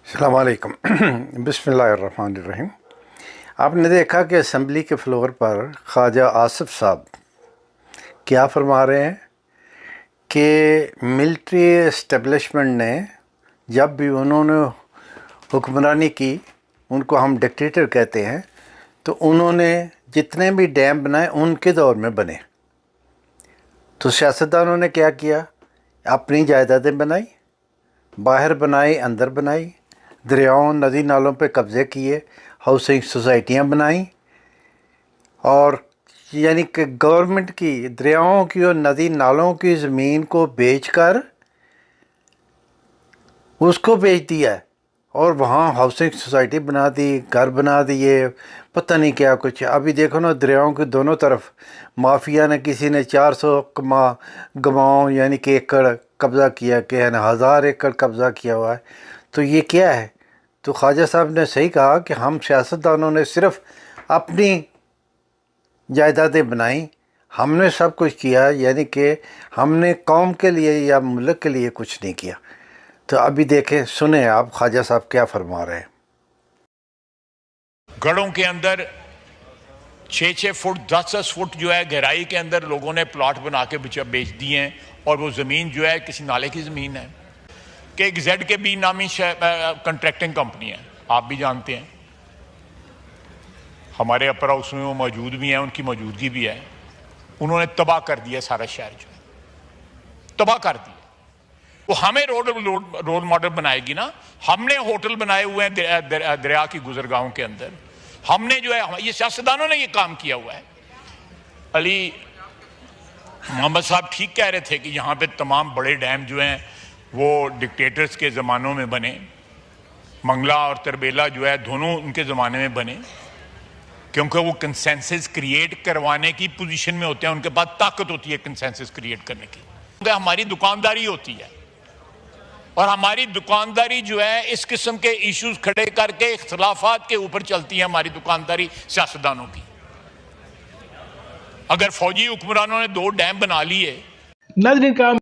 السلام علیکم۔ بسم اللہ الرحمن الرحیم۔ آپ نے دیکھا کہ اسمبلی کے فلور پر خواجہ آصف صاحب کیا فرما رہے ہیں کہ ملٹری اسٹیبلشمنٹ نے جب بھی انہوں نے حکمرانی کی، ان کو ہم ڈکٹیٹر کہتے ہیں، تو انہوں نے جتنے بھی ڈیم بنائے ان کے دور میں بنے۔ تو سیاستدانوں نے کیا کیا؟ اپنی جائیدادیں بنائی، باہر بنائی، اندر بنائی، دریاؤں ندی نالوں پہ قبضے کیے، ہاؤسنگ سوسائٹیاں بنائیں، اور یعنی کہ گورنمنٹ کی دریاؤں کی اور ندی نالوں کی زمین کو بیچ کر اس کو بیچ دیا ہے، اور وہاں ہاؤسنگ سوسائٹی بنا دی، گھر بنا دیے، پتہ نہیں کیا کچھ۔ ابھی دیکھو نا، دریاؤں کے دونوں طرف مافیا نے، کسی نے 400 گماؤں یعنی کہ ایکڑ قبضہ کیا، کہ 1000 ایکڑ قبضہ کیا ہوا ہے۔ تو یہ کیا ہے؟ تو خواجہ صاحب نے صحیح کہا کہ ہم سیاستدانوں نے صرف اپنی جائیدادیں بنائیں، ہم نے سب کچھ کیا، یعنی کہ ہم نے قوم کے لیے یا ملک کے لیے کچھ نہیں کیا۔ تو ابھی دیکھیں، سنیں آپ خواجہ صاحب کیا فرما رہے ہیں۔ گڑھوں کے اندر 6 فٹ 10 فٹ جو ہے گہرائی کے اندر لوگوں نے پلاٹ بنا کے بیچ دیے ہیں، اور وہ زمین جو ہے کسی نالے کی زمین ہے، کہ ایک زیڈ کے بی نامی کنٹریکٹنگ کمپنی ہے، آپ بھی جانتے ہیں، ہمارے اپر ہاؤس میں وہ موجود بھی ہیں، ان کی موجودگی بھی ہے۔ انہوں نے تباہ کر دیا سارا شہر، جو ہے تباہ کر دیا۔ وہ ہمیں رول ماڈل بنائے گی نا؟ ہم نے ہوٹل بنائے ہوئے ہیں دریا کی گزرگاہوں کے اندر، ہم نے جو ہے، یہ سیاستدانوں نے یہ کام کیا ہوا ہے۔ علی محمد صاحب ٹھیک کہہ رہے تھے کہ یہاں پہ تمام بڑے ڈیم جو ہیں وہ ڈکٹیٹرز کے زمانوں میں بنے، منگلا اور تربیلا جو ہے دونوں ان کے زمانے میں بنے، کیونکہ وہ کنسنسس کریٹ کروانے کی پوزیشن میں ہوتے ہیں، ان کے پاس طاقت ہوتی ہے کنسنسس کریٹ کرنے کی۔ کیونکہ ہماری دکانداری ہوتی ہے، اور ہماری دکانداری جو ہے اس قسم کے ایشوز کھڑے کر کے اختلافات کے اوپر چلتی ہے ہماری دکانداری سیاستدانوں کی۔ اگر فوجی حکمرانوں نے 2 ڈیم بنا لیے، ناظرین کرام